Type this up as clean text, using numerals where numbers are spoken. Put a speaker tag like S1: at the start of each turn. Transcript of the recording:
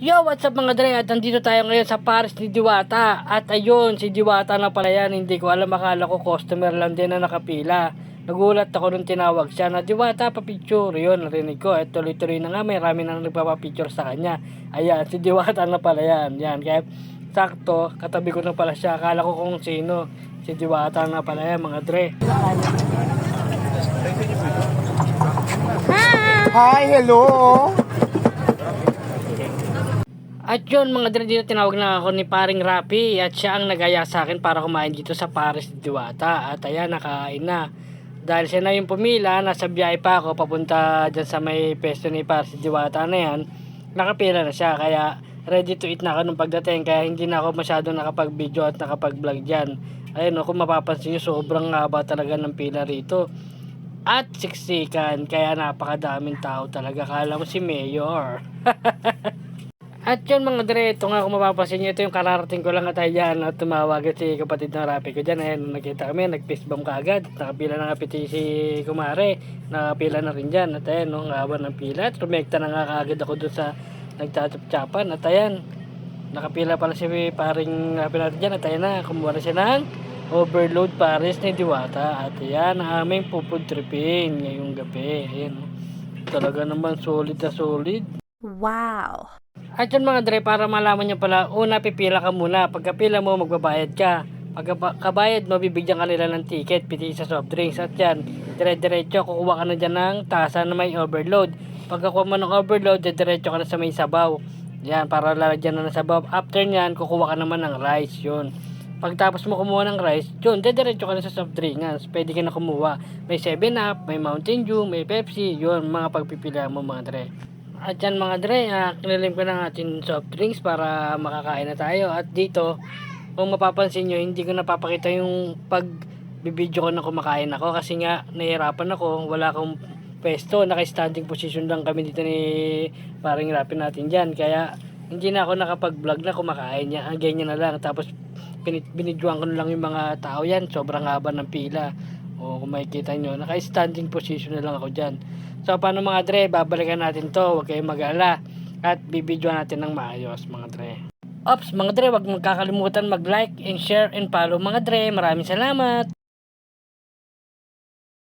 S1: Yo, what's up mga dre? At nandito tayo ngayon sa Paris ni Diwata. At ayun, si Diwata na pala yan. Hindi ko alam, akala ko customer lang din na nakapila. Nagulat ako nung tinawag siya na Diwata, pa-picture. Yun, narinig ko. At tuloy-tuloy na nga, may rami na nagpapapicture sa kanya. Ayan, si Diwata na pala yan. Yan, kaya sakto, katabi ko na pala siya. Akala ko kung sino. Si Diwata na pala yan mga dre.
S2: Hi, hello.
S1: At yun mga dre, dito tinawag na ako ni paring Rapi at siya ang nagaya sa akin para kumain dito sa Paris ni Diwata. At ayan, nakain na. Dahil siya na yung pumila, nasa biyahe pa ako papunta dyan sa may pesto ni Paris ni Diwata na yan. Nakapila na siya, kaya ready to eat na ako nung pagdating. Kaya hindi na ako masyado nakapag-video at nakapag-vlog dyan. Ayun, kung mapapansin nyo, sobrang haba talaga ng pila rito. At siksikan, kaya napakadaming tao talaga. Kala mo si Mayor. At yun mga dre, ito nga kung mapapansin nyo, ito yung kararating ko lang at ayan at tumawag at si kapatid ng Rapi ko dyan. Ayan, nakita kami, nag-fist bump ka agad. Nakapila na nga piti si Kumare, nakapila na rin dyan. At ayan, no, ang haba ng pila. At rumekta na nga kaagad ako dun sa nagtatap-tsapan. At ayan, nakapila pala si paring Rapi natin dyan. At ayan na, kumuha na siya ng overload Paris ni Diwata. At ayan, ang aming pupud tripping ngayong gabi. Ayan, no. Talaga naman solid na solid.
S3: Wow.
S1: At yun mga dre, para malaman nyo pala, una pipila ka muna. Pagkapila mo, magbabayad ka. Pagkabayad mo, bibigyan ka nila ng ticket, piti sa soft drinks. At yan, dire-diretso, kukuha ka na dyan ng tasa na may overload. Pagkakuha mo ng overload, diretso ka na sa may sabaw. Yan, para lalagyan na ng sabaw. After nyan, kukuha ka naman ng rice, yun. Pagtapos mo kumuha ng rice, yun, diretso ka na sa soft drinks. Pwede ka na kumuha. May 7-Up, may Mountain Dew, may Pepsi, yun, mga pagpipila mo mga dre. At yan mga dre, kinilim ko ng ating soft drinks para makakain na tayo. At dito, kung mapapansin nyo, hindi ko napapakita yung pagbibideo ko na kumakain ako. Kasi nga, nahihirapan ako, wala akong pwesto. Naka-standing position lang kami dito ni paring Rapi natin dyan. Kaya, hindi na ako nakapag-vlog na kumakain niya. Ganyan na lang. Tapos, binidyoan ko na lang yung mga tao yan. Sobrang haba ng pila. O kung makikita nyo, naka-standing position na lang ako dyan. So paano mga dre, babalikan natin to, huwag kayong mag-alala. At bibidyo natin ng maayos mga dre. Ops mga dre, huwag magkakalimutan mag-like and share and follow mga dre. Maraming salamat.